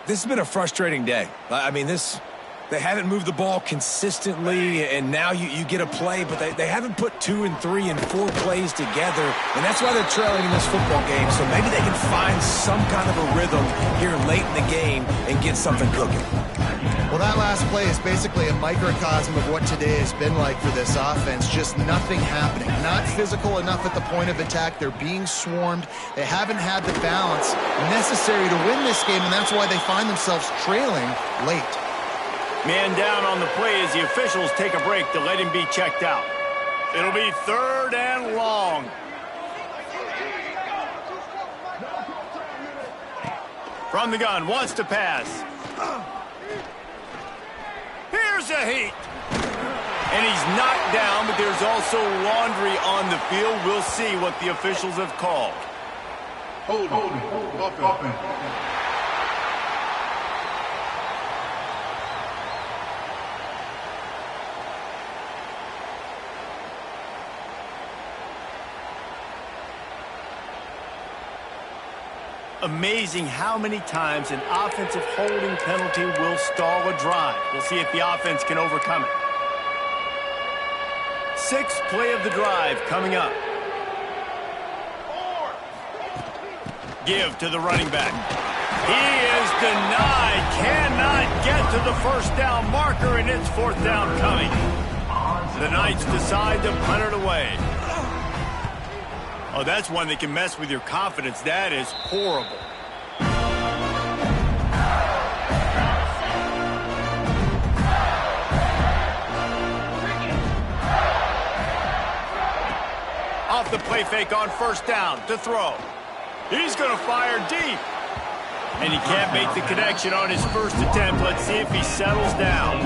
This has been a frustrating day. I mean, they haven't moved the ball consistently, and now you get a play, but they haven't put 2 and 3 and 4 plays together, and that's why they're trailing in this football game. So maybe they can find some kind of a rhythm here late in the game and get something cooking. Well, that last play is basically a microcosm of what today has been like for this offense. Just nothing happening. Not physical enough at the point of attack. They're being swarmed. They haven't had the balance necessary to win this game, and that's why they find themselves trailing late. Man down on the play as the officials take a break to let him be checked out. It'll be 3rd and long. From the gun, wants to pass. Here's a heat. And he's knocked down, but there's also laundry on the field. We'll see what the officials have called. Hold on. Amazing how many times an offensive holding penalty will stall a drive. We'll see if the offense can overcome it. 6th play of the drive coming up. Give to the running back. He is denied. Cannot get to the first down marker, and it's 4th down coming. The Knights decide to punt it away. Oh, that's one that can mess with your confidence. That is horrible. Off the play fake on 1st down to throw. He's going to fire deep. And he can't make the connection on his first attempt. Let's see if he settles down.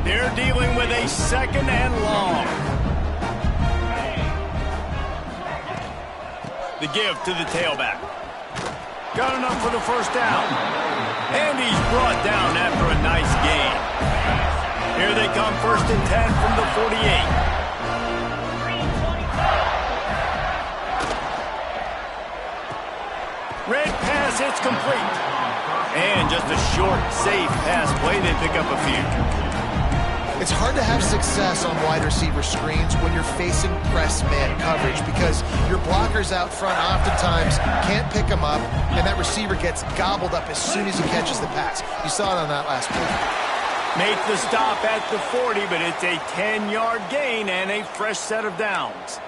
They're dealing with a 2nd and long. The give to the tailback. Got enough for the 1st down. And he's brought down after a nice gain. Here they come, 1st and 10 from the 48. Red pass, it's complete. And just a short, safe pass play. They pick up a few. It's hard to have success on wide receiver screens when you're facing press man coverage because your blockers out front oftentimes can't pick them up, and that receiver gets gobbled up as soon as he catches the pass. You saw it on that last play. Make the stop at the 40, but it's a 10-yard gain and a fresh set of downs.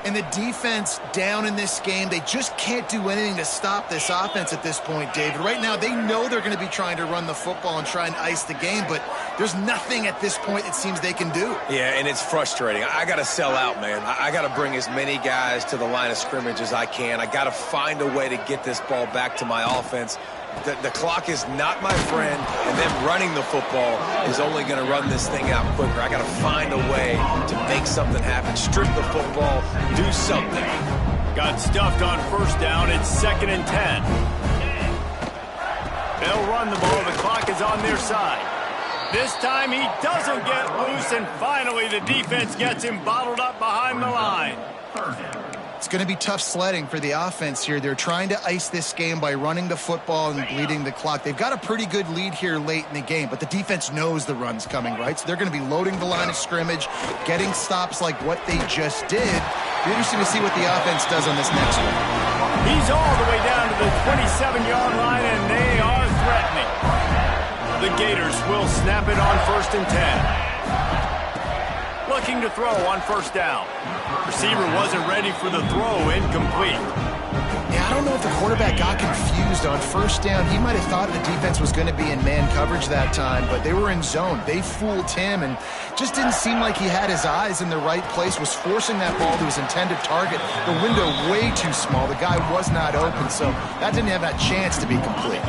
And the defense down in this game, they just can't do anything to stop this offense at this point, David. Right now, they know they're going to be trying to run the football and try and ice the game, but there's nothing at this point it seems they can do. Yeah, and it's frustrating. I got to sell out, man. I got to bring as many guys to the line of scrimmage as I can. I got to find a way to get this ball back to my offense. The clock is not my friend, and them running the football is only going to run this thing out quicker. I got to find a way to make something happen. Strip the football, do something. Got stuffed on 1st down. It's 2nd and 10. They'll run the ball. The clock is on their side. This time he doesn't get loose, and finally the defense gets him bottled up behind the line. It's going to be tough sledding for the offense here. They're trying to ice this game by running the football and bleeding the clock. They've got a pretty good lead here late in the game, but the defense knows the run's coming, right? So they're going to be loading the line of scrimmage, getting stops like what they just did. It'll be interesting to see what the offense does on this next one. He's all the way down to the 27-yard line, and they are threatening. The Gators will snap it on 1st and 10. looking to throw on first down. Receiver wasn't ready for the throw, incomplete. Yeah, I don't know if the quarterback got confused on first down. He might have thought the defense was going to be in man coverage that time, but they were in zone. They fooled him and just didn't seem like he had his eyes in the right place, was forcing that ball to his intended target. The window way too small. The guy was not open, so that didn't have that chance to be complete.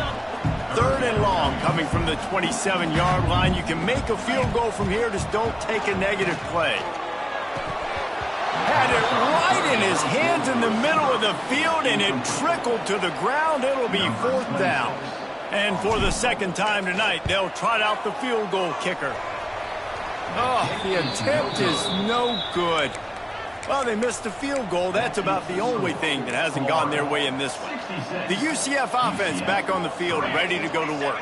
3rd and long coming from the 27-yard line. You can make a field goal from here, just don't take a negative play. Had it right in his hands in the middle of the field, and it trickled to the ground. It'll be 4th down. And for the second time tonight, they'll trot out the field goal kicker. Oh, the attempt is no good. Well, they missed the field goal. That's about the only thing that hasn't gone their way in this one. The UCF offense back on the field, ready to go to work.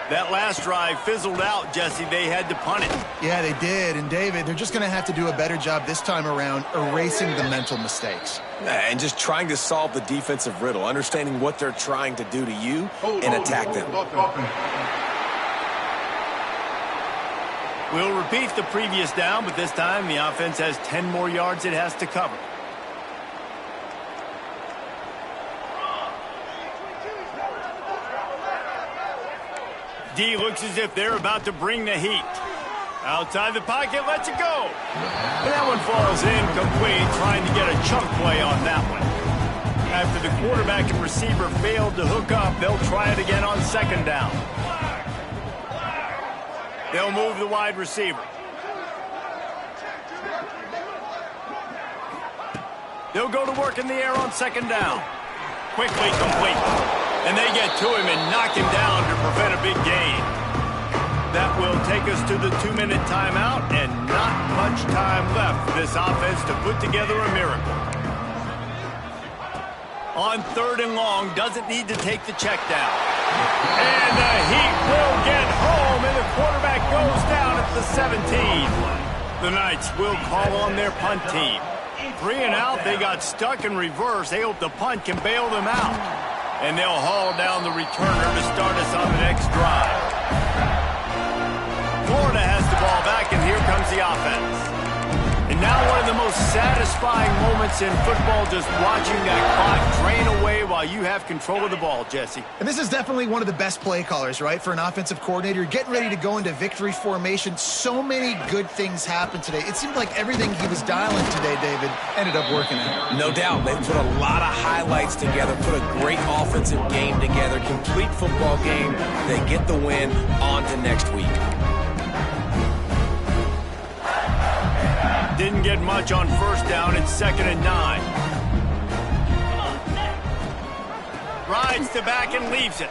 That last drive fizzled out, Jesse. They had to punt it. Yeah, they did. And, David, they're just going to have to do a better job this time around erasing the mental mistakes. And just trying to solve the defensive riddle, understanding what they're trying to do to you and attack them. We'll repeat the previous down, but this time the offense has 10 more yards it has to cover. D looks as if they're about to bring the heat. Outside the pocket, lets it go. And that one falls incomplete, trying to get a chunk play on that one. After the quarterback and receiver failed to hook up, they'll try it again on 2nd down. They'll move the wide receiver. They'll go to work in the air on 2nd down. Quickly complete. And they get to him and knock him down to prevent a big gain. That will take us to the 2-minute timeout, and not much time left for this offense to put together a miracle. On 3rd and long, doesn't need to take the check down. And the Heat will get home, and the quarterback goes down at the 17. The Knights will call on their punt team. 3 and out, they got stuck in reverse. They hope the punt can bail them out. And they'll haul down the returner to start us on the next drive. Florida has the ball back, and here comes the offense. And now one of the most satisfying moments in football, just watching that clock drain away while you have control of the ball, Jesse. And this is definitely one of the best play callers, right, for an offensive coordinator. Getting ready to go into victory formation. So many good things happened today. It seemed like everything he was dialing today, David, ended up working out. No doubt. They put a lot of highlights together, put a great offensive game together, complete football game. They get the win. On to next week. Didn't get much on first down. It's 2nd and 9. Rides to back and leaves it.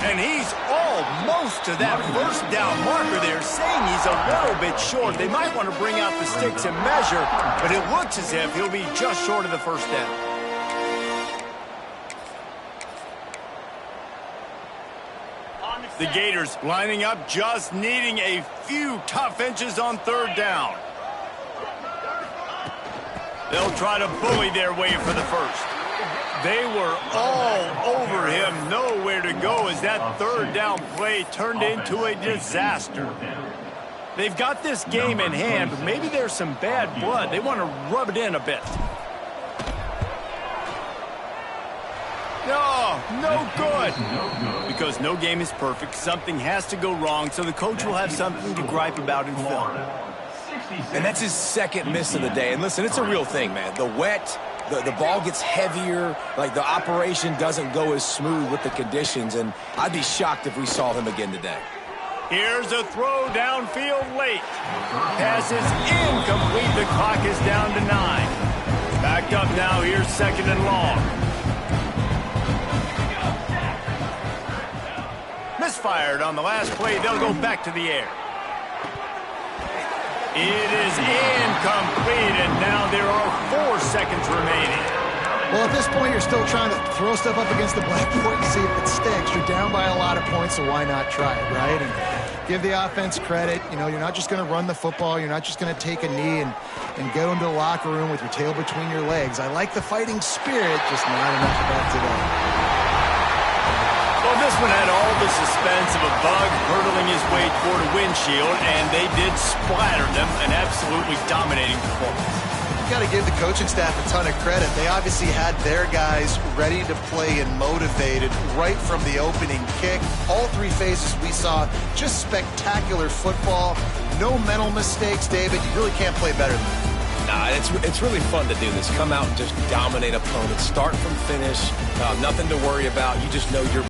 And he's almost to that first down marker there, saying he's a little bit short. They might want to bring out the sticks and measure, but it looks as if he'll be just short of the first down. The Gators lining up, just needing a few tough inches on 3rd down. They'll try to bully their way for the first. They were all over him, nowhere to go as that 3rd down play turned into a disaster. They've got this game in hand, but maybe there's some bad blood. They want to rub it in a bit. No good. Because no game is perfect. Something has to go wrong, so the coach will have something to gripe about in film. And that's his 2nd miss of the day. And listen, it's a real thing, man. The wet, the ball gets heavier, like the operation doesn't go as smooth with the conditions, and I'd be shocked if we saw him again today. Here's a throw downfield late. Pass is incomplete. The clock is down to 9. Backed up now. Here's 2nd and long. Misfired on the last play. They'll go back to the air. It is incomplete, and now there are 4 seconds remaining. Well, at this point, you're still trying to throw stuff up against the blackboard and see if it sticks. You're down by a lot of points, so why not try it, right? And give the offense credit. You know, you're not just going to run the football. You're not just going to take a knee and go into the locker room with your tail between your legs. I like the fighting spirit, just not enough of that today. Well, This one had all the suspense of a bug hurtling his way toward a windshield, and they did splatter them, an absolutely dominating performance. Got to give the coaching staff a ton of credit. They obviously had their guys ready to play and motivated right from the opening kick. All three phases we saw, just spectacular football. No mental mistakes, David. You really can't play better than that. Nah, it's really fun to do this. Come out and just dominate opponents. Start from finish. Nothing to worry about. You just know you're